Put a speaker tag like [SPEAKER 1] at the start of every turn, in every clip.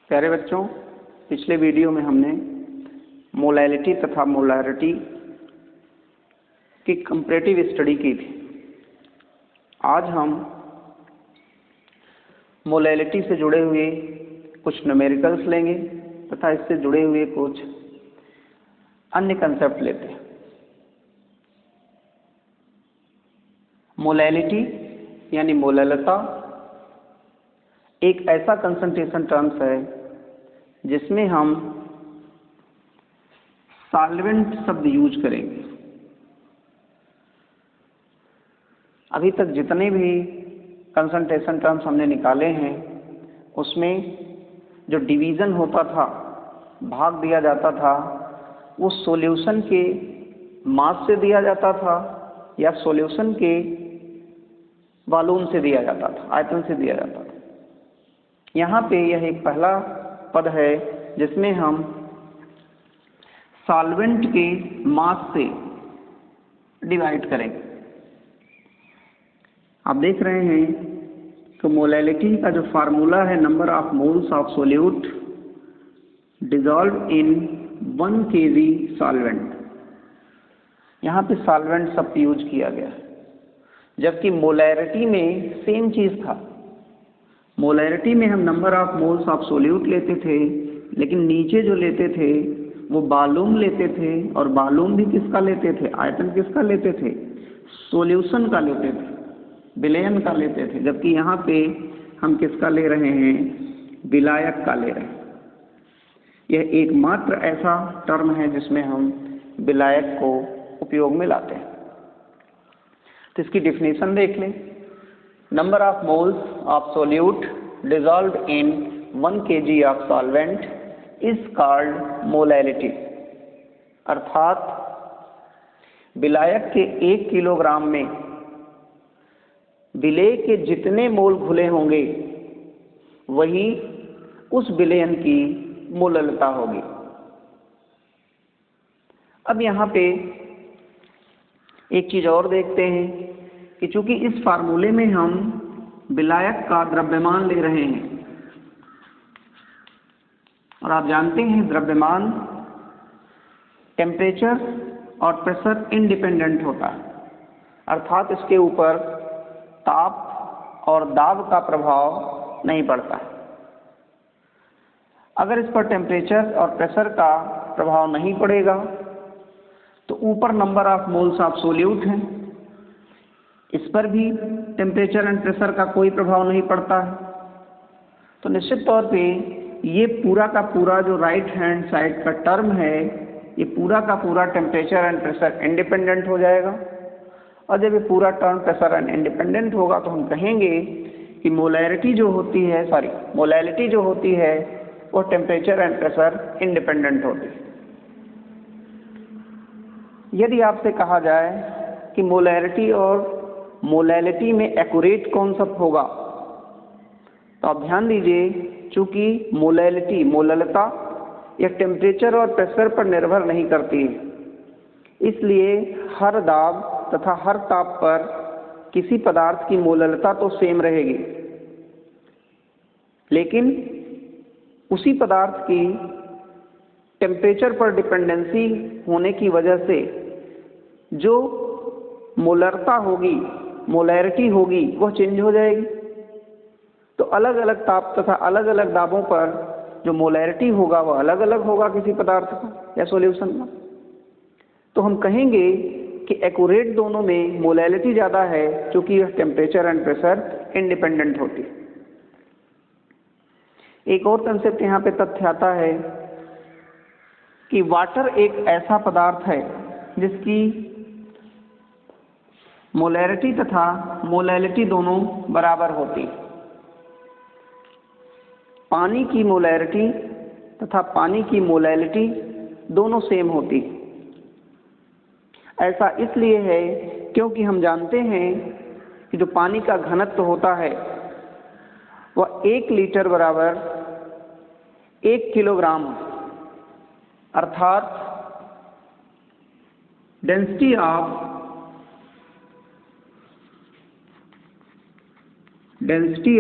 [SPEAKER 1] प्यारे बच्चों, पिछले वीडियो में हमने मोलैलिटी तथा मोलारिटी की कंपैरेटिव स्टडी की थी। आज हम मोलैलिटी से जुड़े हुए कुछ न्यूमेरिकल्स लेंगे तथा इससे जुड़े हुए कुछ अन्य कंसेप्ट लेते हैं। मोलैलिटी यानी मोललता एक ऐसा कंसंट्रेशन टर्म्स है जिसमें हम सॉल्वेंट शब्द यूज करेंगे। अभी तक जितने भी कंसंट्रेशन टर्म्स हमने निकाले हैं उसमें जो डिवीज़न होता था, भाग दिया जाता था, वो सॉल्यूशन के मास से दिया जाता था या सॉल्यूशन के वॉल्यूम से दिया जाता था, आयतन से दिया जाता था। यहाँ पे यह एक पहला पद है जिसमें हम सॉल्वेंट के मास से डिवाइड करेंगे। आप देख रहे हैं कि मोलैलिटी का जो फार्मूला है, number of moles of solute dissolve in 1 kg solvent. यहाँ पे सॉल्वेंट शब्द यूज किया गया है, जबकि मोलैरिटी में सेम चीज था। मोलैरिटी में हम number of moles of solute लेते थे, लेकिन नीचे जो लेते थे वो वॉल्यूम लेते थे, और वॉल्यूम भी किसका लेते थे, आयतन किसका लेते थे, सॉल्यूशन का लेते थे, विलयन का लेते थे। जबकि यहाँ पे हम किसका ले रहे हैं, विलायक का ले रहे हैं। यह एकमात्र ऐसा टर्म है जिसमें हम विलायक को उपयोग में लाते हैं। तो इसकी डिफिनेशन देख लें। Number of moles of solute dissolved in 1 kg of solvent is called molality. अर्थात विलायक के 1 किलोग्राम में विलेय के जितने मोल घुले होंगे वही उस विलयन की मोललता होगी। अब यहाँ पे एक चीज और देखते हैं कि चूंकि इस फार्मूले में हम विलायक का द्रव्यमान ले रहे हैं, और आप जानते हैं द्रव्यमान टेम्परेचर और प्रेशर इंडिपेंडेंट होता है, अर्थात इसके ऊपर ताप और दाब का प्रभाव नहीं पड़ता है। अगर इस पर टेम्परेचर और प्रेशर का प्रभाव नहीं पड़ेगा तो ऊपर number of moles of solute हैं, इस पर भी टेम्परेचर एंड प्रेशर का कोई प्रभाव नहीं पड़ता है। तो निश्चित तौर पे ये पूरा का पूरा जो राइट हैंड साइड का टर्म है, ये पूरा का पूरा टेम्परेचर एंड प्रेशर इंडिपेंडेंट हो जाएगा। और जब ये पूरा टर्म प्रेशर एंड इंडिपेंडेंट होगा तो हम कहेंगे कि मोलैलिटी जो होती है वो टेम्परेचर एंड प्रेशर इंडिपेंडेंट होती है। यदि आपसे कहा जाए कि मोलैलिटी और मोलैलिटी में एक्यूरेट कौन सा होगा, तो आप ध्यान दीजिए, चूंकि मोलैलिटी मोललता यह टेम्परेचर और प्रेशर पर निर्भर नहीं करती है, इसलिए हर दाब तथा हर ताप पर किसी पदार्थ की मोललता तो सेम रहेगी, लेकिन उसी पदार्थ की टेम्परेचर पर डिपेंडेंसी होने की वजह से जो मोलरता होगी, मोलैरिटी होगी, वह चेंज हो जाएगी। तो अलग अलग ताप तथा अलग अलग दाबों पर जो मोलैरिटी होगा वह अलग अलग होगा किसी पदार्थ का या सॉल्यूशन का। तो हम कहेंगे कि एक्यूरेट दोनों में मोलैलिटी ज़्यादा है, क्योंकि यह टेम्परेचर एंड प्रेशर इंडिपेंडेंट होती है। एक और कंसेप्ट यहाँ पे तथ्य आता है कि वाटर एक ऐसा पदार्थ है जिसकी मोलैरिटी तथा मोलैलिटी दोनों बराबर होती है। पानी की मोलैरिटी तथा पानी की मोलैलिटी दोनों सेम होती है। ऐसा इसलिए है क्योंकि हम जानते हैं कि जो पानी का घनत्व होता है वह 1 लीटर बराबर 1 किलोग्राम, अर्थात डेंसिटी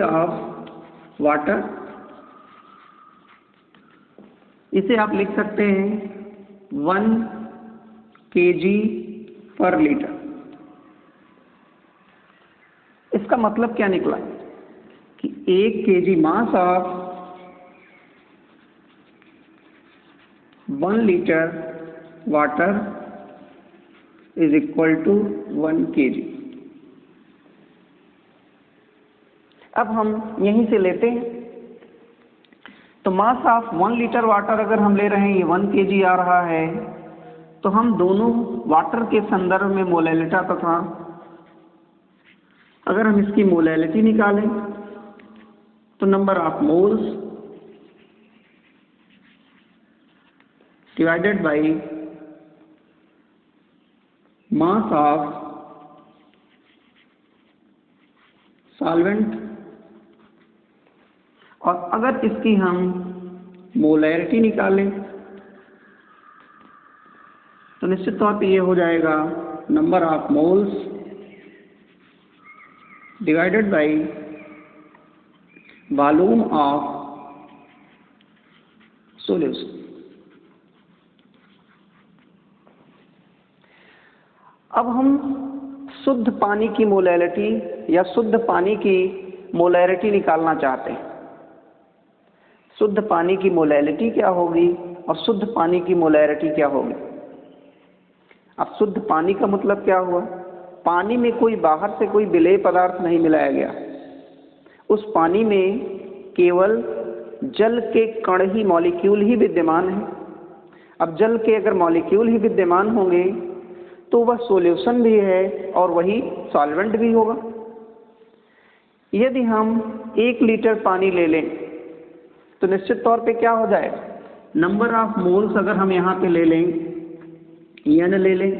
[SPEAKER 1] ऑफ वाटर इसे आप लिख सकते हैं 1 kg/लीटर। इसका मतलब क्या निकला कि 1 kg mass of 1 litre water is equal to 1 kg। अब हम यहीं से लेते हैं, तो मास ऑफ 1 लीटर वाटर अगर हम ले रहे हैं, ये 1 kg आ रहा है, तो हम दोनों वाटर के संदर्भ में मोलैलिटी तथा अगर हम इसकी मोलैलिटी निकालें तो number of moles divided by mass of solvent, और अगर इसकी हम मोलैरिटी निकालें तो निश्चित तौर पे ये हो जाएगा number of moles divided by volume of solution. अब हम शुद्ध पानी की मोलैलिटी या शुद्ध पानी की मोलैरिटी निकालना चाहते हैं। शुद्ध पानी की मोलैलिटी क्या होगी और शुद्ध पानी की मोलैरिटी क्या होगी? अब शुद्ध पानी का मतलब क्या हुआ? पानी में कोई बाहर से कोई विलेय पदार्थ नहीं मिलाया गया, उस पानी में केवल जल के कण ही, मॉलिक्यूल ही विद्यमान है। अब जल के अगर मॉलिक्यूल ही विद्यमान होंगे तो वह सॉल्यूशन भी है और वही सॉल्वेंट भी होगा। यदि हम 1 लीटर पानी ले लें तो निश्चित तौर पे क्या हो जाएगा? नंबर ऑफ मोल्स अगर हम यहाँ पे ले लें, n ले लें,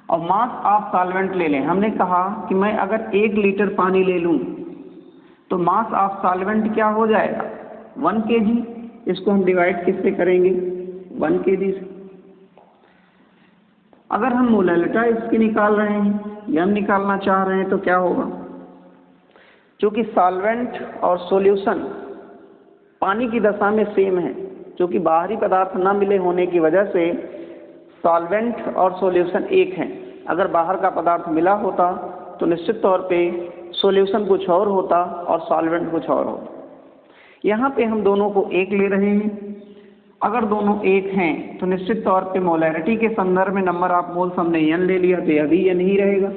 [SPEAKER 1] और मास ऑफ सॉल्वेंट ले लें। हमने कहा कि मैं अगर 1 लीटर पानी ले लूं तो मास ऑफ सॉल्वेंट क्या हो जाएगा? 1 kg। इसको हम डिवाइड किससे करेंगे? 1 kg से। अगर हम मोलैलिटी इसकी निकाल रहे हैं या हम निकालना चाह रहे हैं तो क्या होगा? क्योंकि सॉल्वेंट और सॉल्यूशन पानी की दशा में सेम है, क्योंकि बाहरी पदार्थ न मिले होने की वजह से सॉल्वेंट और सॉल्यूशन एक हैं। अगर बाहर का पदार्थ मिला होता तो निश्चित तौर पे सॉल्यूशन कुछ और होता और सॉल्वेंट कुछ और होता। यहाँ पे हम दोनों को एक ले रहे हैं। अगर दोनों एक हैं तो निश्चित तौर पे मोलैरिटी के संदर्भ में नंबर ऑफ मोल्स हमने n ले लिया तो यह भी n ही रहेगा।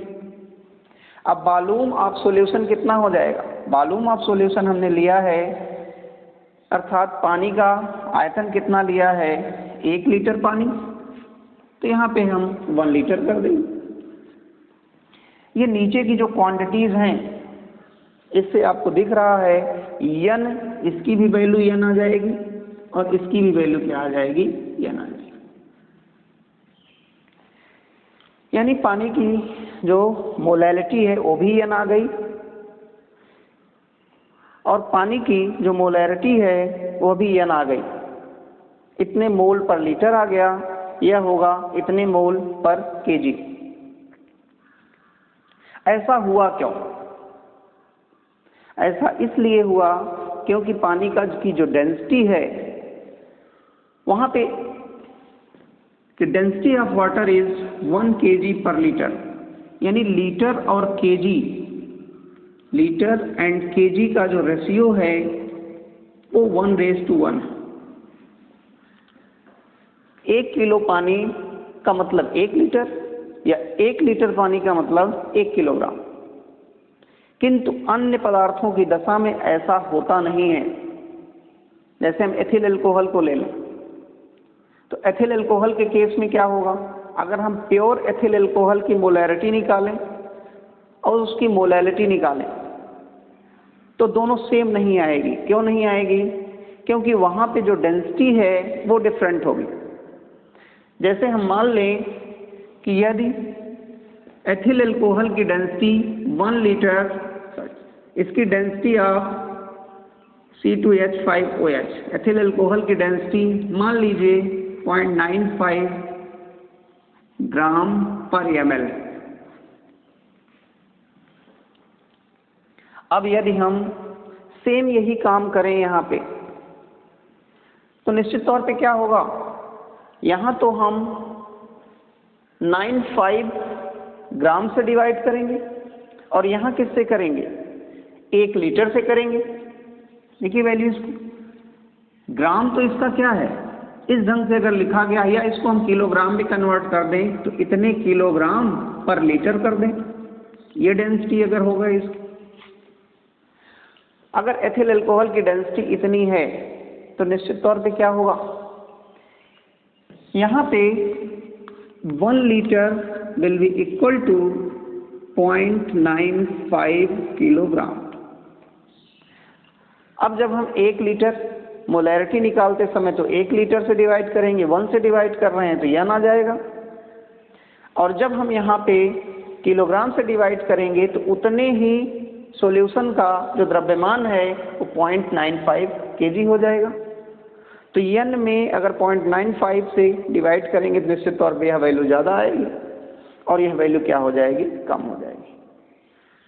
[SPEAKER 1] अब वॉल्यूम ऑफ सॉल्यूशन कितना हो जाएगा? वॉल्यूम ऑफ सॉल्यूशन हमने लिया है, अर्थात पानी का आयतन कितना लिया है? 1 लीटर पानी, तो यहाँ पे हम 1 लीटर कर देंगे। ये नीचे की जो क्वांटिटीज हैं इससे आपको दिख रहा है n, इसकी भी वैल्यू n आ जाएगी और इसकी भी वैल्यू क्या आ जाएगी? n आ जाएगी। यानी पानी की जो मोलैलिटी है वो भी n आ गई और पानी की जो मोलैरिटी है वो भी n आ गई। इतने मोल पर लीटर आ गया, यह होगा इतने मोल पर केजी। ऐसा हुआ क्यों? ऐसा इसलिए हुआ क्योंकि पानी का की जो डेंसिटी है वहाँ पे कि डेंसिटी ऑफ वाटर इज 1 kg/लीटर, यानी लीटर और केजी, लीटर एंड केजी का जो रेशियो है वो 1:1 है। 1 किलो पानी का मतलब 1 लीटर या 1 लीटर पानी का मतलब 1 किलोग्राम। किंतु अन्य पदार्थों की दशा में ऐसा होता नहीं है। जैसे हम एथिल अल्कोहल को ले लें तो एथिल अल्कोहल के केस में क्या होगा? अगर हम प्योर एथिल अल्कोहल की मोलैरिटी निकालें और उसकी मोलैलिटी निकालें तो दोनों सेम नहीं आएगी। क्यों नहीं आएगी? क्योंकि वहाँ पे जो डेंसिटी है वो डिफरेंट होगी। जैसे हम मान लें कि यदि एथिल अल्कोहल की डेंसिटी 1 लीटर, इसकी density of C2H5OH, ethyl alcohol की डेंसिटी मान लीजिए 0.95 ग्राम पर ml। अब यदि हम सेम यही काम करें यहाँ पे तो निश्चित तौर पे क्या होगा, यहाँ तो हम 95 ग्राम से डिवाइड करेंगे और यहाँ किससे करेंगे, 1 लीटर से करेंगे। देखिए वैल्यूज, ग्राम तो इसका क्या है, इस ढंग से अगर लिखा गया, या इसको हम किलोग्राम में कन्वर्ट कर दें तो इतने किलोग्राम पर लीटर कर दें, ये डेंसिटी अगर होगा इसकी। अगर एथिल अल्कोहल की डेंसिटी इतनी है तो निश्चित तौर पे क्या होगा, यहाँ पे 1 litre will be equal to 0.95 kilogram. अब जब हम 1 लीटर मोलैरिटी निकालते समय तो 1 लीटर से डिवाइड करेंगे, 1 से डिवाइड कर रहे हैं तो यह आ जाएगा, और जब हम यहाँ पे किलोग्राम से डिवाइड करेंगे तो उतने ही सॉल्यूशन का जो द्रव्यमान है वो 0.95 kg हो जाएगा। तो n में अगर 0.95 से डिवाइड करेंगे तो निश्चित तौर पे यह वैल्यू ज़्यादा आएगी और यह वैल्यू क्या हो जाएगी, कम हो जाएगी।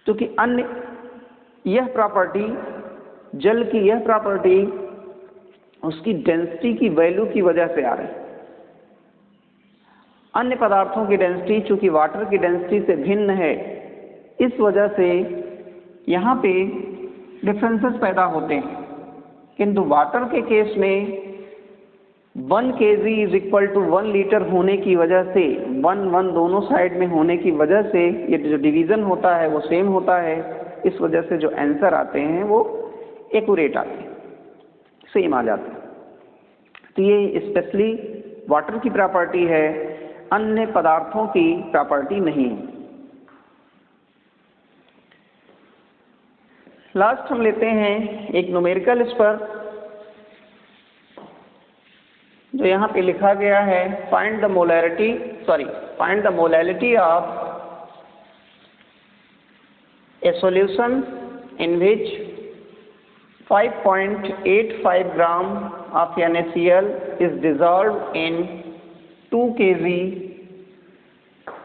[SPEAKER 1] क्योंकि अन्य यह प्रॉपर्टी, जल की यह प्रॉपर्टी उसकी डेंसिटी की वैल्यू की वजह से आ रही है। अन्य पदार्थों की डेंसिटी चूंकि वाटर की डेंसिटी से भिन्न है, इस वजह से यहाँ पे डिफरेंसेस पैदा होते हैं, किंतु वाटर के केस में 1 kg is equal to 1 litre होने की वजह से, 1 दोनों साइड में होने की वजह से ये जो डिवीज़न होता है वो सेम होता है। इस वजह से जो आंसर आते हैं वो एक्यूरेट आते हैं, सेम आ जाते हैं। तो ये स्पेशली वाटर की प्रॉपर्टी है, अन्य पदार्थों की प्रॉपर्टी नहीं है। लास्ट हम लेते हैं एक न्यूमेरिकल इस पर, जो यहाँ पे लिखा गया है, find the molality of A solution in which 5.85 gram of NaCl is dissolved in 2 kg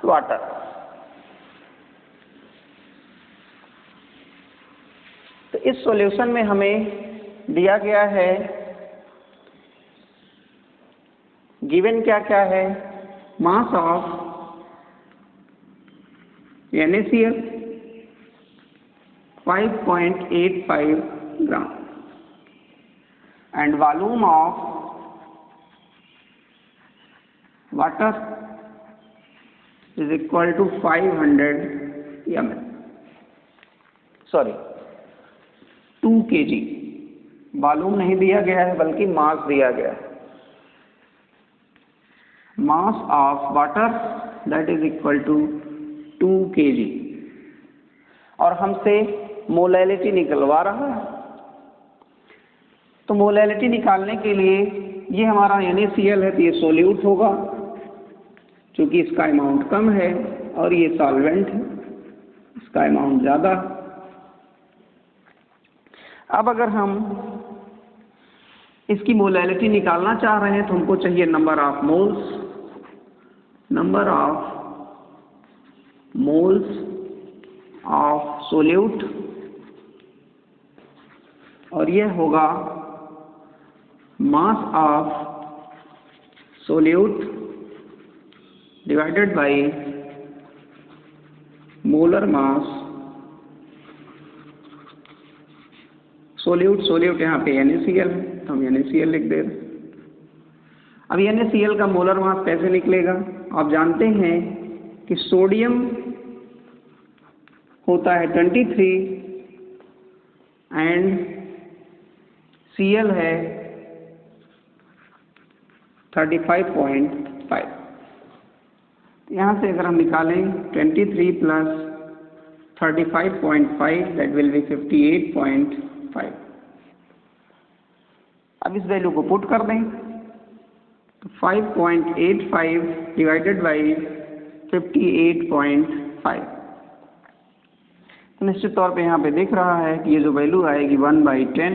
[SPEAKER 1] water. तो इस सॉल्यूशन में हमें दिया गया है, गिवन क्या क्या है, मास ऑफ NaCl 5.85 ग्राम and volume of water is equal to 500 ml, sorry 2 kg। Volume नहीं दिया गया है बल्कि मास दिया गया है। Mass of water that is equal to 2 kg, और हमसे मोलैलिटी निकलवा रहा है। तो मोलैलिटी निकालने के लिए ये हमारा NaCl है तो ये सोल्यूट होगा, क्योंकि इसका अमाउंट कम है, और ये सॉल्वेंट है, इसका अमाउंट ज़्यादा। अब अगर हम इसकी मोलैलिटी निकालना चाह रहे हैं तो हमको चाहिए number of moles of solute, और यह होगा मास of solute divided by molar mass. Solute यहाँ पे NaCl है तो हम NaCl लिख दे रहे हैं। अब NaCl का मोलर मास कैसे निकलेगा, आप जानते हैं कि सोडियम होता है 23 एंड Cl है 35.5। यहाँ से अगर हम निकालें 23 प्लस 35.5 दैट विल बी 58.5। अब इस वैल्यू को पुट कर दें तो 5.85 डिवाइडेड बाई 58.5। तो निश्चित तौर पे यहाँ पे दिख रहा है कि ये जो वैल्यू आएगी 1/10,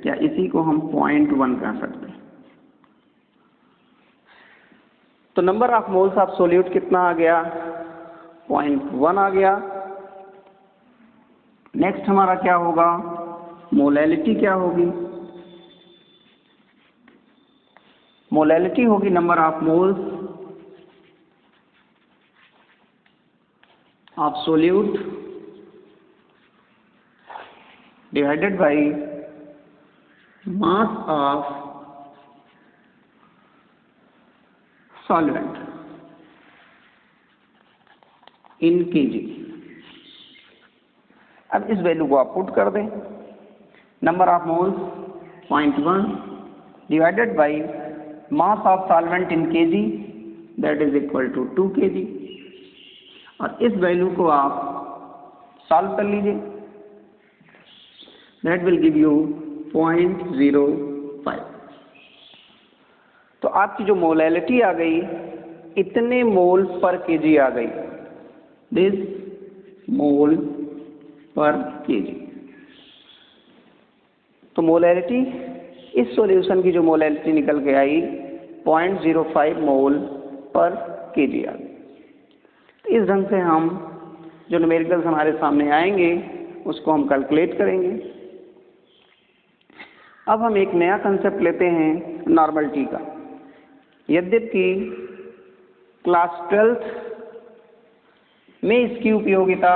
[SPEAKER 1] या इसी को हम 0.1 कह सकते हैं। तो number of moles of solute कितना आ गया, 0.1 आ गया। नेक्स्ट हमारा क्या होगा, मोलैलिटी क्या होगी। मोलैलिटी होगी number of moles of solute divided by mass of solvent in kg. अब इस वैल्यू को आप पुट कर दें, number of moles 0.1 divided by mass of solvent in kg that is equal to 2 kg, और इस वैल्यू को आप सॉल्व कर लीजिए, दैट विल गिव यू 0.05। तो आपकी जो मोलैलिटी आ गई इतने मोल पर केजी आ गई, दिस मोल पर केजी। तो मोलैलिटी, इस सॉल्यूशन की जो मोलैलिटी निकल के आई 0.05 मोल पर केजी आ गई। तो इस ढंग से हम जो न्यूमेरिकल्स हमारे सामने आएंगे उसको हम कैलकुलेट करेंगे। अब हम एक नया कंसेप्ट लेते हैं नॉर्मलिटी का। यद्यपि क्लास 12th में इसकी उपयोगिता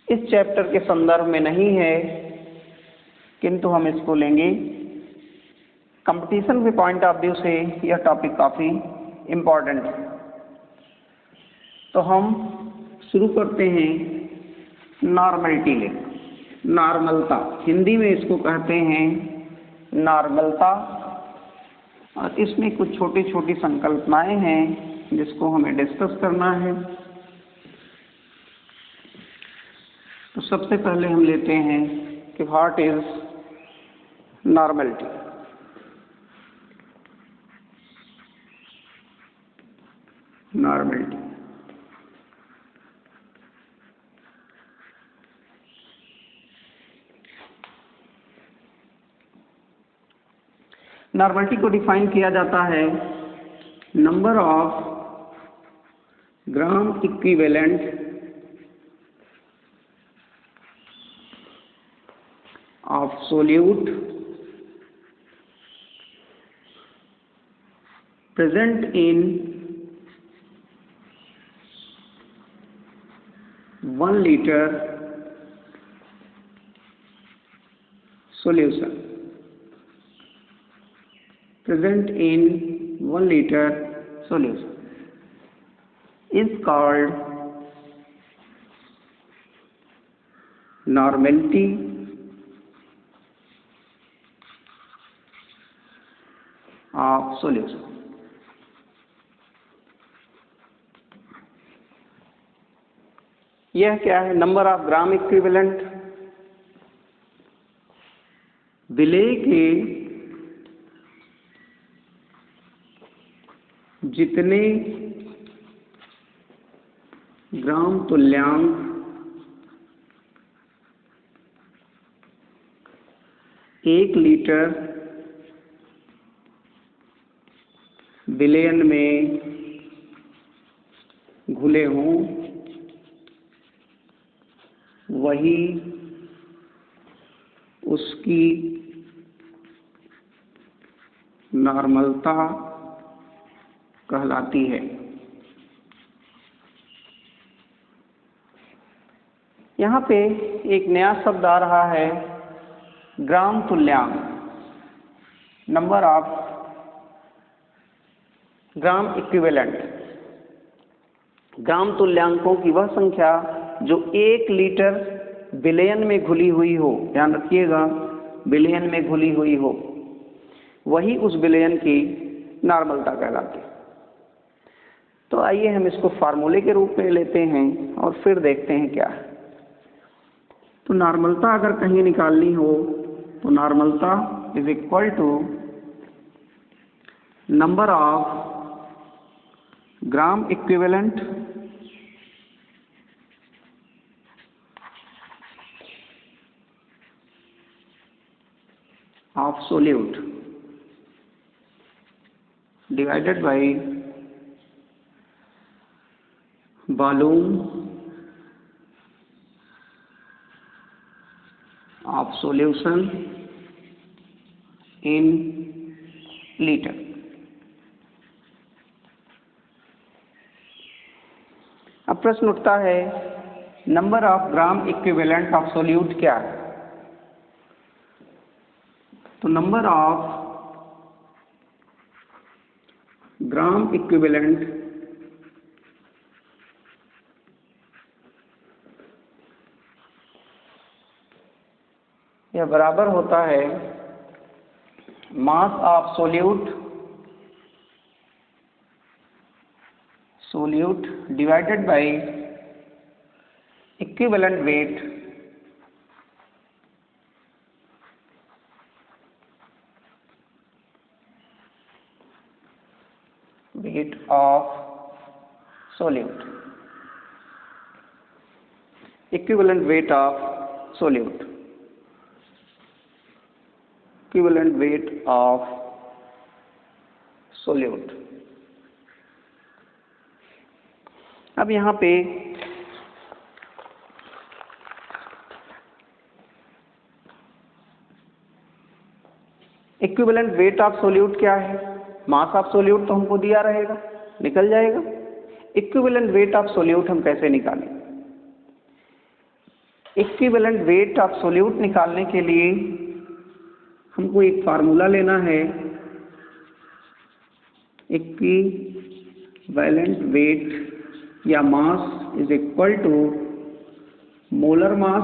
[SPEAKER 1] इस चैप्टर के संदर्भ में नहीं है, किंतु हम इसको लेंगे कंपटीशन के पॉइंट ऑफ व्यू से। यह टॉपिक काफ़ी इम्पोर्टेंट है। तो हम शुरू करते हैं नॉर्मलिटी ले, नॉर्मलता, हिंदी में इसको कहते हैं नॉर्मलता। और इसमें कुछ छोटी छोटी संकल्पनाएं हैं जिसको हमें डिस्कस करना है। तो सबसे पहले हम लेते हैं कि what is normality. Normality normality को डिफाइन किया जाता है number of gram equivalent of solute present in 1 liter solution, present in 1 liter solution is called normality of solution। यह क्या है? नंबर ऑफ ग्राम इक्विवेलेंट, विलेय के जितने ग्राम तुल्यांक एक लीटर विलयन में घुले हों वही उसकी नॉर्मलता कहलाती है। यहाँ पे एक नया शब्द आ रहा है, ग्राम तुल्यांक, नंबर ऑफ ग्राम इक्विवेलेंट। ग्राम तुल्यांकों की वह संख्या जो 1 लीटर विलयन में घुली हुई हो, ध्यान रखिएगा, विलयन में घुली हुई हो, वही उस विलयन की नॉर्मलता कहलाती है। तो आइए हम इसको फार्मूले के रूप में लेते हैं और फिर देखते हैं क्या है। तो नॉर्मलता अगर कहीं निकालनी हो तो नॉर्मलता is equal to number of gram equivalent of solute divided by volume of solution in litre. अब प्रश्न उठता है number of gram equivalent of solute क्या है। तो नंबर ऑफ ग्राम इक्विवेलेंट यह बराबर होता है mass of solute divided by equivalent weight of solute, equivalent weight of solute, equivalent weight of solute। अब यहाँ पे इक्विवेलेंट वेट ऑफ सोल्यूट क्या है, मास ऑफ सोल्यूट तो हमको दिया रहेगा, निकल जाएगा। इक्विवेलेंट वेट ऑफ सोल्यूट हम कैसे निकालें? इक्विवेलेंट वेट ऑफ सोल्यूट निकालने के लिए हमको एक फार्मूला लेना है, इक्विवेलेंट वेट या mass is equal to molar mass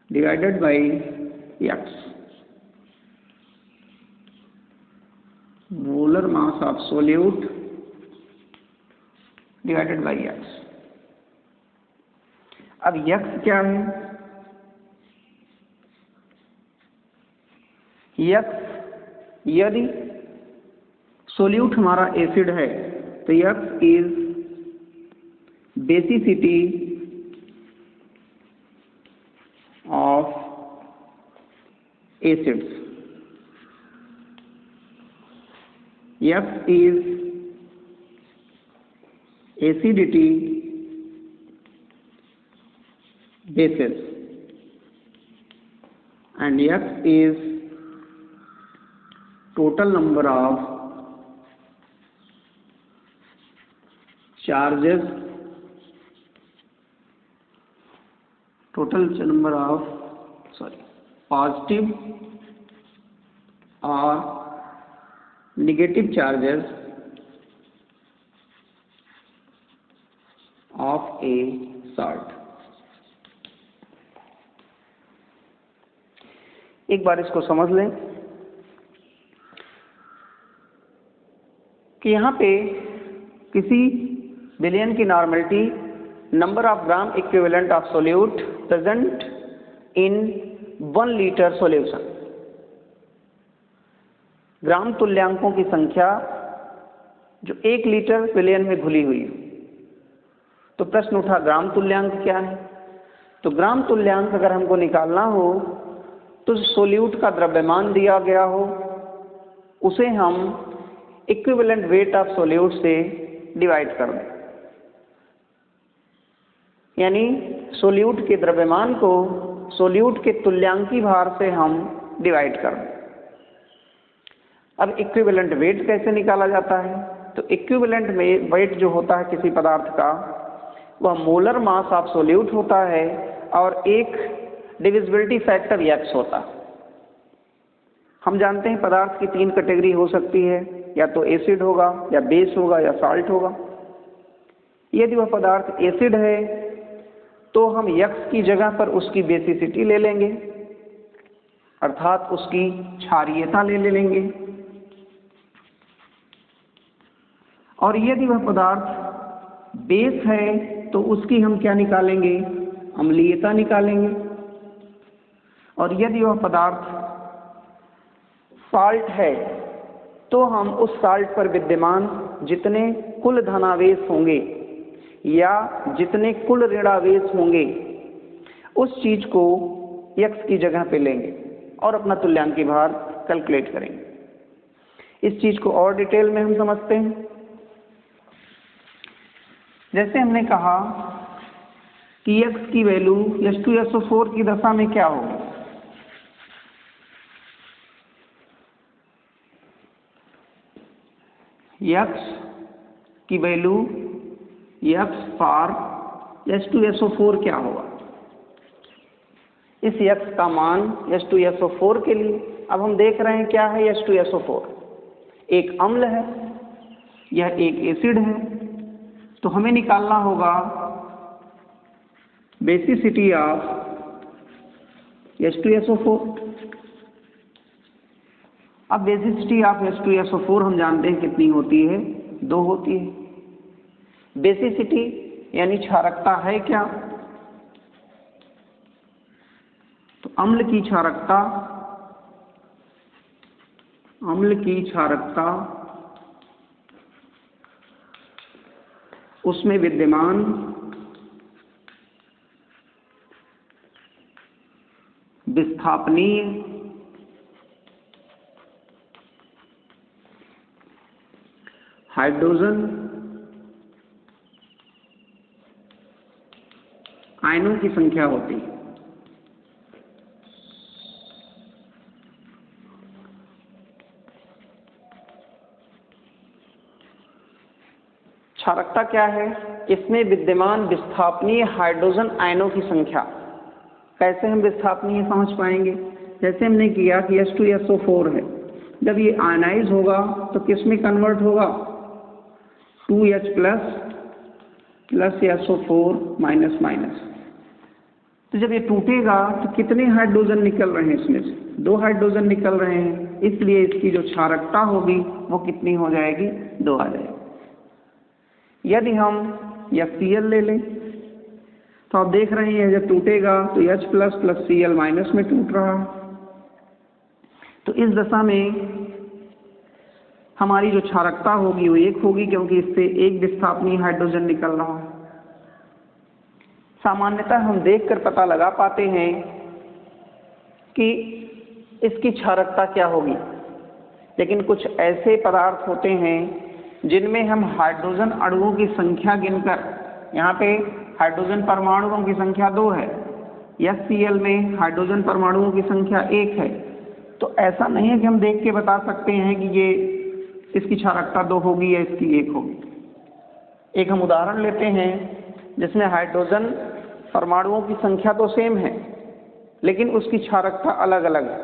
[SPEAKER 1] divided by x, molar mass of solute divided by x। अब x क्या है? x यदि सोल्यूट हमारा एसिड है तो x is basicity of acids, F is acidity basis and F is total number of charges, positive or negative charges of a salt। एक बार इसको समझ लें कि यहाँ पे किसी विलयन की normality number of gram equivalent of solute present in 1 litre solution, ग्राम तुल्यांकों की संख्या जो 1 लीटर विलयन में घुली हुई है। तो प्रश्न उठा ग्राम तुल्यांक क्या है? तो ग्राम तुल्यांक अगर हमको निकालना हो तो सोल्यूट का द्रव्यमान दिया गया हो उसे हम इक्विवेलेंट वेट ऑफ सोल्यूट से डिवाइड कर दें, यानी सोल्यूट के द्रव्यमान को सोल्यूट के तुल्यांकी भार से हम डिवाइड कर दें। अब इक्विवेलेंट वेट कैसे निकाला जाता है? तो इक्विवेलेंट वेट जो होता है किसी पदार्थ का वह मोलर मास ऑफ सोल्यूट होता है और एक डिविजिबिलिटी फैक्टर x होता है। हम जानते हैं पदार्थ की 3 कैटेगरी हो सकती है, या तो एसिड होगा या बेस होगा या साल्ट होगा। यदि वह पदार्थ एसिड है तो हम x की जगह पर उसकी बेसिसिटी ले लेंगे, अर्थात उसकी क्षारीयता ले लेंगे। और यदि वह पदार्थ बेस है तो उसकी हम क्या निकालेंगे? अम्लीयता निकालेंगे। और यदि वह पदार्थ साल्ट है तो हम उस साल्ट पर विद्यमान जितने कुल धनावेश होंगे या जितने कुल ऋणावेश होंगे उस चीज को x की जगह पे लेंगे और अपना तुल्यांकी भार कैलकुलेट करेंगे। इस चीज को और डिटेल में हम समझते हैं। जैसे हमने कहा कि x की वैल्यू H2SO4 की दशा में क्या होगी? x की वैल्यू x फॉर H2SO4 क्या होगा? इस x का मान H2SO4 के लिए, अब हम देख रहे हैं क्या है H2SO4, एक अम्ल है, यह एक एसिड है, तो हमें निकालना होगा बेसिसिटी ऑफ H2SO4। अब बेसिसिटी ऑफ H2SO4 हम जानते हैं कितनी होती है, 2 होती है। बेसिसिटी यानी क्षारकता है क्या? तो अम्ल की क्षारकता उसमें विद्यमान विस्थापनीय हाइड्रोजन आयनों की संख्या होती है। क्षारकता क्या है? इसमें विद्यमान विस्थापनीय हाइड्रोजन आयनों की संख्या। कैसे हम विस्थापनीय समझ पाएंगे? जैसे हमने किया कि H2SO4 है, जब ये आयनाइज होगा तो किस में कन्वर्ट होगा? 2H plus SO4 minus minus. तो जब ये टूटेगा तो कितने हाइड्रोजन निकल रहे हैं? इसमें से 2 हाइड्रोजन निकल रहे हैं, इसलिए इसकी जो क्षारकता होगी वो कितनी हो जाएगी? 2 आ जाएगी। यदि हम HCl ले लें तो आप देख रहे हैं जब टूटेगा तो H प्लस Cl माइनस में टूट रहा है, तो इस दशा में हमारी जो क्षारकता होगी वो 1 होगी, क्योंकि इससे एक विस्थापनीय हाइड्रोजन निकल रहा है। सामान्यतः हम देखकर पता लगा पाते हैं कि इसकी क्षारकता क्या होगी, लेकिन कुछ ऐसे पदार्थ होते हैं जिनमें हम हाइड्रोजन अणुओं की संख्या गिनकर, यहाँ पे हाइड्रोजन परमाणुओं की संख्या 2 है, HCl में हाइड्रोजन परमाणुओं की संख्या 1 है, तो ऐसा नहीं है कि हम देख के बता सकते हैं कि ये इसकी क्षारकता 2 होगी या इसकी 1 होगी। एक हम उदाहरण लेते हैं जिसमें हाइड्रोजन परमाणुओं की संख्या तो सेम है, लेकिन उसकी क्षारकता अलग अलग है।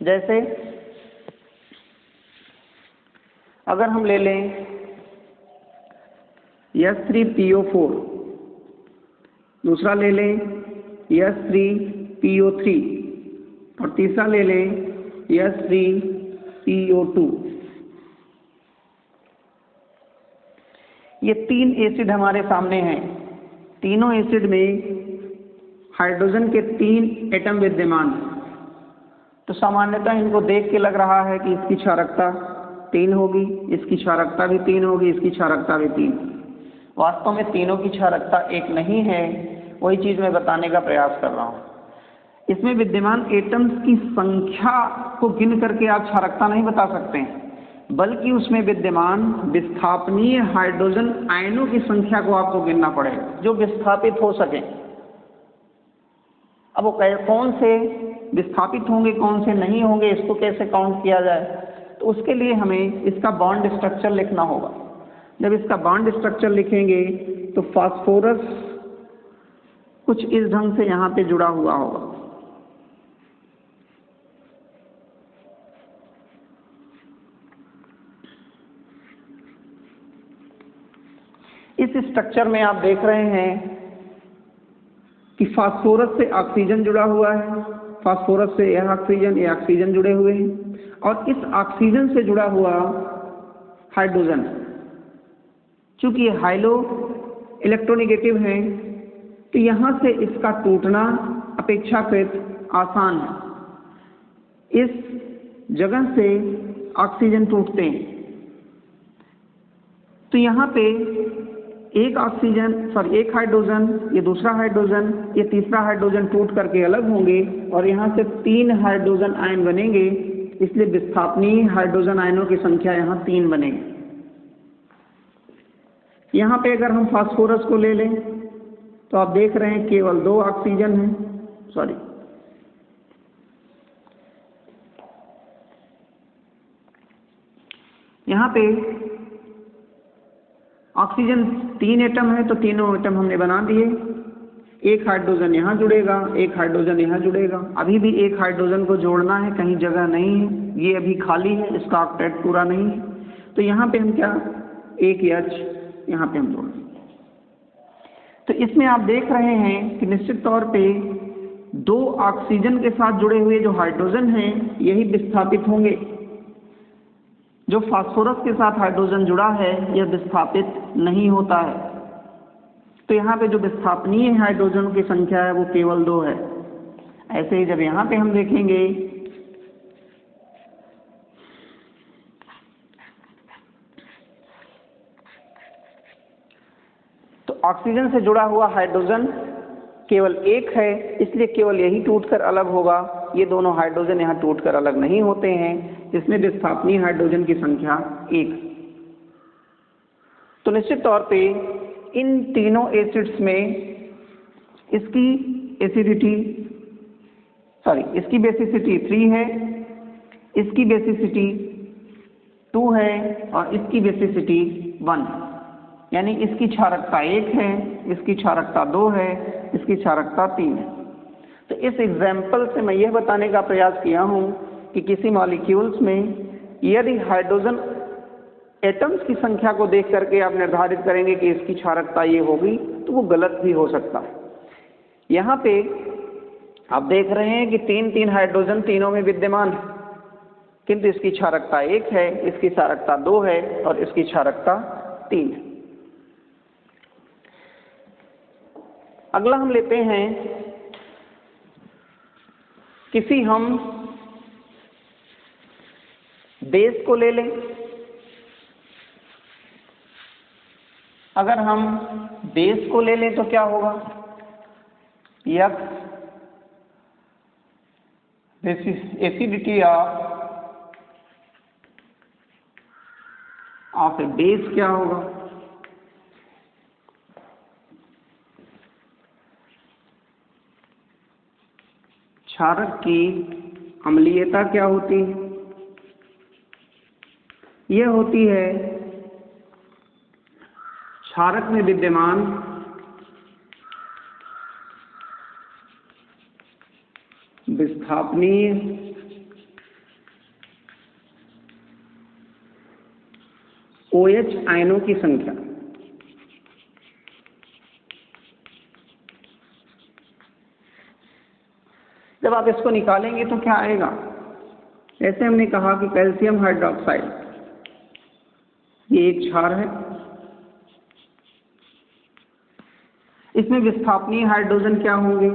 [SPEAKER 1] जैसे अगर हम ले लें H3PO4, दूसरा ले लें H3PO3 और तीसरा ले लें H3PO2। ये 3 एसिड हमारे सामने हैं। तीनों एसिड में हाइड्रोजन के 3 एटम विद्यमान हैं, तो सामान्यतः इनको देख के लग रहा है कि इसकी क्षारकता 3 होगी, इसकी क्षारकता भी 3 होगी, इसकी क्षारकता भी 3। वास्तव में तीनों की क्षारकता 1 नहीं है, वही चीज मैं बताने का प्रयास कर रहा हूँ। इसमें विद्यमान एटम्स की संख्या को गिन करके आप क्षारकता नहीं बता सकते हैं, बल्कि उसमें विद्यमान विस्थापनीय हाइड्रोजन आयनों की संख्या को आपको गिनना पड़ेगा जो विस्थापित हो सके। अब वो कौन से विस्थापित होंगे, कौन से नहीं होंगे, इसको कैसे काउंट किया जाए, तो उसके लिए हमें इसका बॉन्ड स्ट्रक्चर लिखना होगा। जब इसका बॉन्ड स्ट्रक्चर लिखेंगे तो फास्फोरस कुछ इस ढंग से यहाँ पे जुड़ा हुआ होगा। इस स्ट्रक्चर में आप देख रहे हैं कि फास्फोरस से ऑक्सीजन जुड़ा हुआ है, फास्फोरस से यह ऑक्सीजन जुड़े हुए हैं, और इस ऑक्सीजन से जुड़ा हुआ हाइड्रोजन, चूंकि ये हाइलो इलेक्ट्रोनेगेटिव है, तो यहाँ से इसका टूटना अपेक्षाकृत आसान है। इस जगह से ऑक्सीजन टूटते हैं, तो यहाँ पे एक हाइड्रोजन, ये दूसरा हाइड्रोजन, ये तीसरा हाइड्रोजन टूट करके अलग होंगे और यहाँ से 3 हाइड्रोजन आयन बनेंगे, इसलिए विस्थापनीय हाइड्रोजन आयनों की संख्या यहाँ 3 बनेगी। यहाँ पे अगर हम फास्फोरस को ले लें तो आप देख रहे हैं केवल 2 ऑक्सीजन हैं, यहाँ पे ऑक्सीजन 3 एटम है तो तीनों एटम हमने बना दिए। एक हाइड्रोजन यहाँ जुड़ेगा, एक हाइड्रोजन यहाँ जुड़ेगा। अभी भी एक हाइड्रोजन को जोड़ना है, कहीं जगह नहीं है, ये अभी खाली है, इसका ऑक्टेट पूरा नहीं है। तो यहाँ पे हम क्या, एक H यहाँ पे हम जोड़ देंगे। तो इसमें आप देख रहे हैं कि निश्चित तौर पे 2 ऑक्सीजन के साथ जुड़े हुए जो हाइड्रोजन हैं यही विस्थापित होंगे। जो फास्फोरस के साथ हाइड्रोजन जुड़ा है यह विस्थापित नहीं होता है। तो यहाँ पे जो विस्थापनीय हाइड्रोजन की संख्या है वो केवल 2 है। ऐसे ही जब यहाँ पे हम देखेंगे तो ऑक्सीजन से जुड़ा हुआ हाइड्रोजन केवल 1 है, इसलिए केवल यही टूटकर अलग होगा। ये दोनों हाइड्रोजन यहाँ टूटकर अलग नहीं होते हैं, जिसमें विस्थापनीय हाइड्रोजन की संख्या 1। तो निश्चित तौर पे इन तीनों एसिड्स में इसकी बेसिसिटी 3 है, इसकी बेसिसिटी 2 है और इसकी बेसिसिटी 1, यानी इसकी क्षारकता 1 है, इसकी क्षारकता 2 है, इसकी क्षारकता 3 है। तो इस एग्जाम्पल से मैं यह बताने का प्रयास किया हूँ कि किसी मॉलिक्यूल्स में यदि हाइड्रोजन एटम्स की संख्या को देख करके आप निर्धारित करेंगे कि इसकी क्षारकता ये होगी, तो वो गलत भी हो सकता है। यहाँ पे आप देख रहे हैं कि 3 हाइड्रोजन तीनों में विद्यमान है, किंतु इसकी क्षारकता 1 है, इसकी क्षारकता 2 है और इसकी क्षारकता 3 है। अगला हम लेते हैं किसी हम बेस को ले लें। अगर हम बेस को ले लें तो क्या होगा, एसिडिटी ऑफ ए बेस क्या होगा, क्षारक की अम्लीयता क्या होती है, यह होती है क्षारक में विद्यमान विस्थापनीय OH आयनों की संख्या। जब आप इसको निकालेंगे तो क्या आएगा, जैसे हमने कहा कि कैल्शियम हाइड्रोक्साइड ये एक क्षार है, इसमें विस्थापनीय हाइड्रोजन क्या होंगे,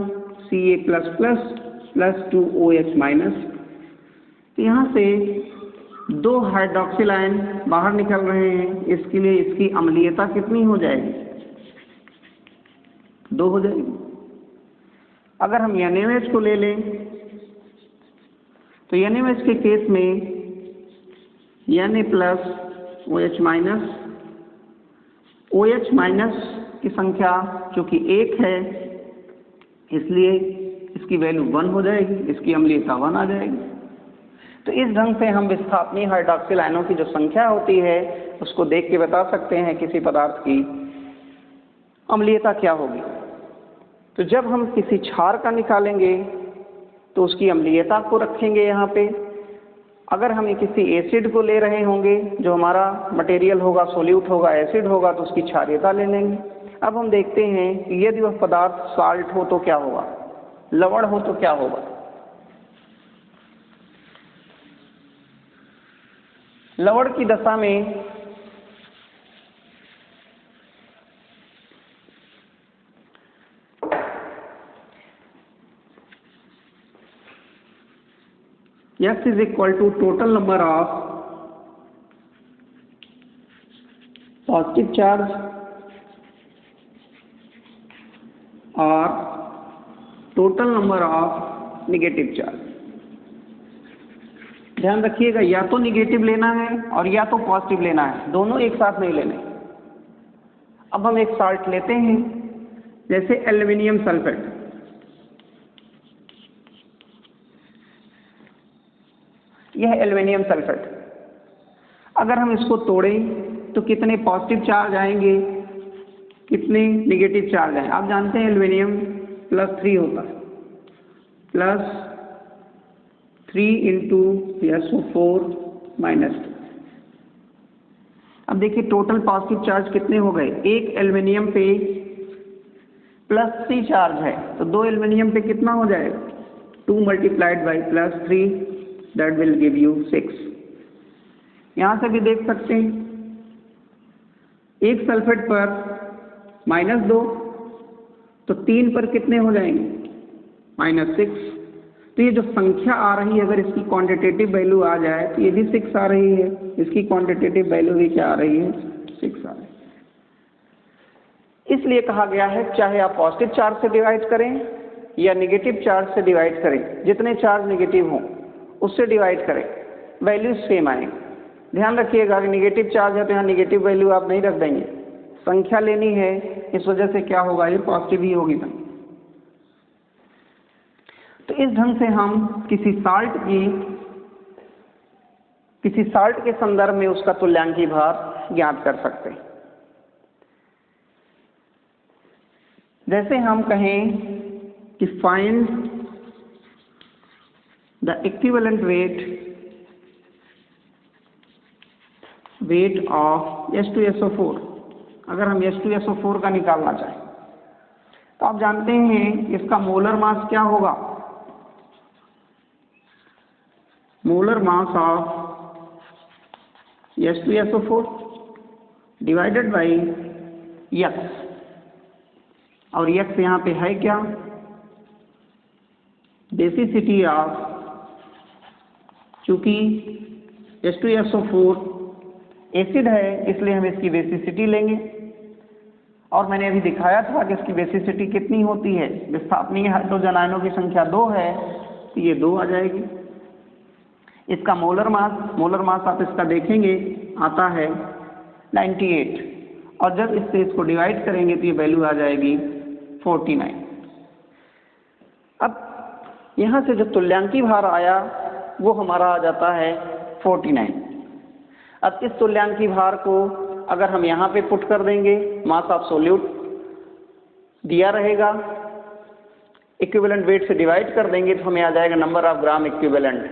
[SPEAKER 1] Ca+++2OH-। तो यहाँ से 2 हाइड्रोक्सिल आयन बाहर निकल रहे हैं, इसके लिए इसकी अम्लीयता कितनी हो जाएगी, 2 हो जाएगी। अगर हम NaOH को ले लें तो NaOH के केस में Na+OH- की संख्या चूंकि 1 है इसलिए इसकी वैल्यू 1 हो जाएगी, इसकी अम्लीयता 1 आ जाएगी। तो इस ढंग से हम विस्थापनीय हाइड्रोक्सिल आयनों की जो संख्या होती है उसको देख के बता सकते हैं किसी पदार्थ की अम्लीयता क्या होगी। तो जब हम किसी क्षार का निकालेंगे तो उसकी अम्लीयता को रखेंगे यहाँ पे। अगर हम किसी एसिड को ले रहे होंगे, जो हमारा मटेरियल होगा, सोल्यूट होगा, एसिड होगा, तो उसकी क्षारीयता ले लेंगे। अब हम देखते हैं कि यदि वह पदार्थ साल्ट हो तो क्या होगा, लवण हो तो क्या होगा। लवण की दशा में X is equal to total number of positive charge और total number of negative charge। ध्यान रखिएगा, या तो निगेटिव लेना है और या तो पॉजिटिव लेना है, दोनों एक साथ नहीं लेने। अब हम एक साल्ट लेते हैं जैसे एल्युमिनियम सल्फेट। यह एल्युमिनियम सल्फेट। अगर हम इसको तोड़ें तो कितने पॉजिटिव चार्ज आएंगे, कितने नेगेटिव चार्ज आएंगे। आप जानते हैं एल्युमिनियम +3 होता है, +3 इंटू SO4 -2। अब देखिए टोटल पॉजिटिव चार्ज कितने हो गए, एक एल्युमिनियम पे +3 चार्ज है तो 2 एल्युमिनियम पे कितना हो जाएगा, 2 multiplied by +3 that will give you 6। यहां से भी देख सकते हैं एक सल्फेट पर -2 तो 3 पर कितने हो जाएंगे, -6। तो ये जो संख्या आ रही है अगर इसकी क्वांटिटेटिव वैल्यू आ जाए तो ये भी 6 आ रही है, इसकी क्वांटिटेटिव वैल्यू भी क्या आ रही है, 6 आ रही है। इसलिए कहा गया है चाहे आप पॉजिटिव चार्ज से डिवाइड करें या नेगेटिव चार्ज से डिवाइड करें, जितने चार्ज नेगेटिव हों उससे डिवाइड करें, वैल्यू सेम आएंगे। ध्यान रखिएगा कि नेगेटिव चार्ज है तो यहाँ नेगेटिव वैल्यू आप नहीं रख देंगे, संख्या लेनी है, इस वजह से क्या होगा, ये पॉजिटिव ही होगी। तो इस ढंग से हम किसी साल्ट के संदर्भ में उसका तुल्यांकी भार ज्ञात कर सकते हैं। जैसे हम कहें कि find the equivalent weight of H2SO4। अगर हम H2SO4 का निकालना चाहें तो आप जानते हैं इसका मोलर मास क्या होगा, molar mass of H2SO4 divided by X, और X यहाँ पे है क्या, बेसिसिटी ऑफ, चूंकि H2SO4 एसिड है इसलिए हम इसकी बेसिसिटी लेंगे, और मैंने अभी दिखाया था कि इसकी बेसिसिटी कितनी होती है, विस्थापनीय हाइड्रोजन आयनों की संख्या 2 है तो ये 2 आ जाएगी। इसका मोलर मास आप इसका देखेंगे आता है 98, और जब इससे इसको डिवाइड करेंगे तो ये वैल्यू आ जाएगी 49। अब यहाँ से जो तुल्यांकी भार आया वो हमारा आ जाता है 49। अब इस तुल्यांकी भार को अगर हम यहाँ पे पुट कर देंगे, मास ऑफ सोल्यूट दिया रहेगा, इक्विवेलेंट वेट से डिवाइड कर देंगे तो हमें आ जाएगा नंबर ऑफ ग्राम इक्विवेलेंट,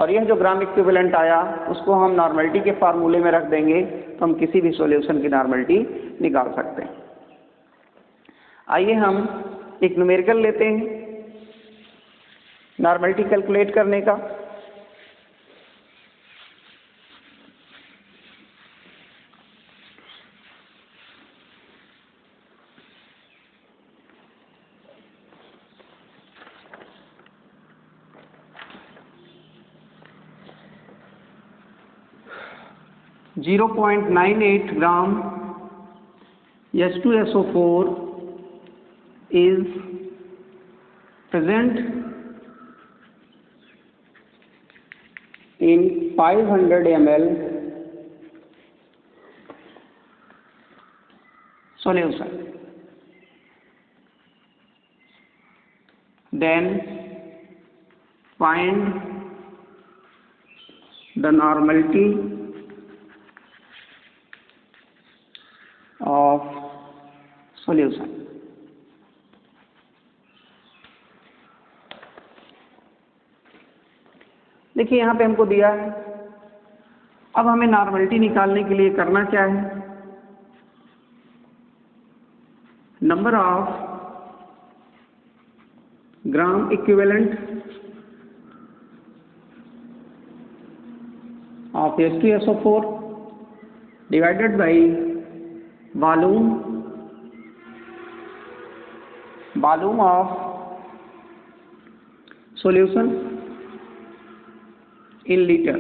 [SPEAKER 1] और यह जो ग्राम इक्विवेलेंट आया उसको हम नॉर्मलिटी के फार्मूले में रख देंगे तो हम किसी भी सॉल्यूशन की नॉर्मलिटी निकाल सकते हैं। आइए हम एक न्यूमेरिकल लेते हैं नॉर्मलिटी कैलकुलेट करने का। .98 ग्राम H2SO4 is present in 500 ml solution. Then find the normality of solution. देखिए यहाँ पे हमको दिया है, अब हमें नॉर्मलिटी निकालने के लिए करना क्या है, number of gram equivalent of H2SO4 divided by volume of solution in liter,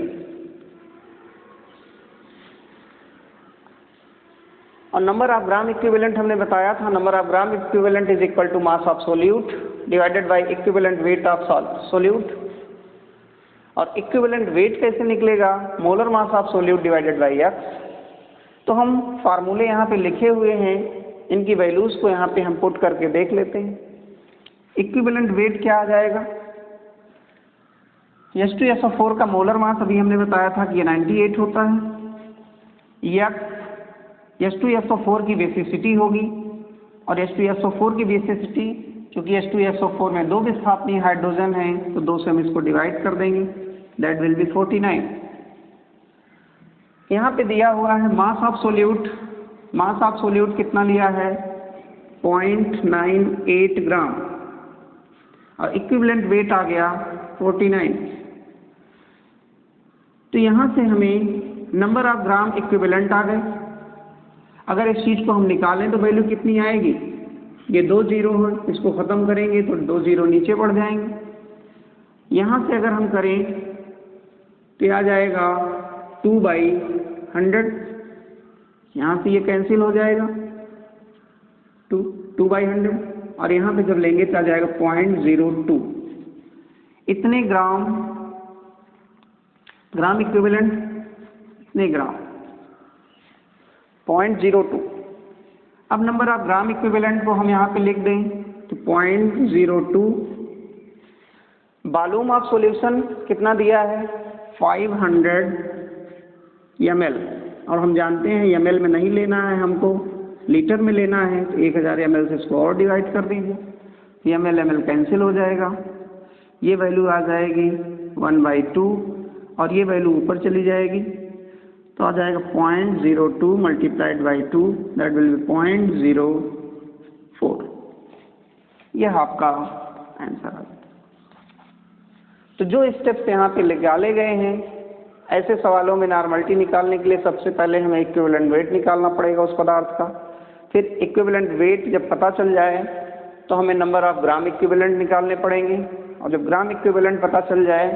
[SPEAKER 1] और नंबर ऑफ ग्राम इक्विवेलेंट हमने बताया था, number of gram equivalent is equal to mass of solute divided by equivalent weight of solute, और equivalent weight कैसे निकलेगा, molar mass of solute divided by X। तो हम फार्मूले यहाँ पे लिखे हुए हैं, इनकी वैल्यूज को यहाँ पे हम पुट करके देख लेते हैं। इक्विवेलेंट वेट क्या आ जाएगा, H2SO4 का मोलर मास अभी हमने बताया था कि ये 98 होता है, H2SO4 की बेसिसिटी होगी, और H2SO4 की बेसिसिटी, क्योंकि H2SO4 में 2 विस्थापनीय हाइड्रोजन हैं तो 2 से हम इसको डिवाइड कर देंगे, दैट विल बी 49। यहाँ पे दिया हुआ है mass of solute. Mass of solute कितना लिया है? 0.98 ग्राम, और इक्विवेलेंट वेट आ गया 49। तो यहाँ से हमें नंबर ऑफ ग्राम इक्विवेलेंट आ गए। अगर इस चीज़ को हम निकालें तो वैल्यू कितनी आएगी? ये 2 जीरो है, इसको ख़त्म करेंगे तो 2 जीरो नीचे बढ़ जाएंगे। यहाँ से अगर हम करें तो आ जाएगा 2/100, यहाँ से ये कैंसिल हो जाएगा 2/100, और यहाँ पे जब लेंगे तो आ जाएगा 0.02। इतने ग्राम इक्विवेलेंट, इतने ग्राम 0.02। अब नंबर ऑफ ग्राम इक्विवेलेंट को हम यहाँ पे लिख दें तो 0.02। वॉल्यूम ऑफ सॉल्यूशन कितना दिया है? 500 ml, और हम जानते हैं ml में नहीं लेना है, हमको लीटर में लेना है, तो 1000 ml से इसको और डिवाइड कर दीजिए, ml कैंसिल हो जाएगा, ये वैल्यू आ जाएगी 1/2, और ये वैल्यू ऊपर चली जाएगी तो आ जाएगा 0.02 multiplied by 2, that will be 0.04। यह आपका आंसर है। तो जो स्टेप्स यहाँ पे निकाले गए हैं, ऐसे सवालों में नॉर्मलिटी निकालने के लिए सबसे पहले हमें इक्विवेलेंट वेट निकालना पड़ेगा उस पदार्थ का। फिर इक्विवेलेंट वेट जब पता चल जाए तो हमें नंबर ऑफ ग्राम इक्विवेलेंट निकालने पड़ेंगे, और जब ग्राम इक्विवेलेंट पता चल जाए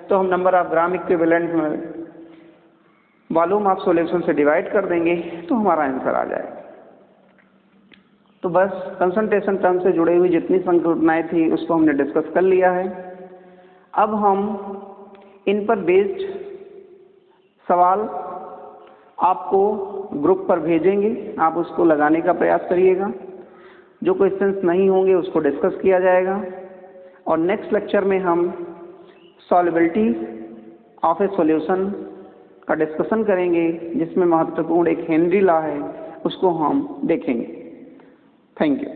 [SPEAKER 1] तो हम नंबर ऑफ ग्राम इक्विवेलेंट में वॉल्यूम ऑफ सॉल्यूशन से डिवाइड कर देंगे तो हमारा आंसर आ जाएगा। तो बस कंसंट्रेशन टर्म से जुड़ी हुई जितनी संकल्पनाएं थी उसको हमने डिस्कस कर लिया है। अब हम इन पर बेस्ड सवाल आपको ग्रुप पर भेजेंगे, आप उसको लगाने का प्रयास करिएगा। जो क्वेश्चंस नहीं होंगे उसको डिस्कस किया जाएगा, और नेक्स्ट लेक्चर में हम सॉल्युबिलिटी ऑफ ए सॉल्यूशन का डिस्कशन करेंगे, जिसमें महत्वपूर्ण एक हेनरी लॉ है, उसको हम देखेंगे। Thank you.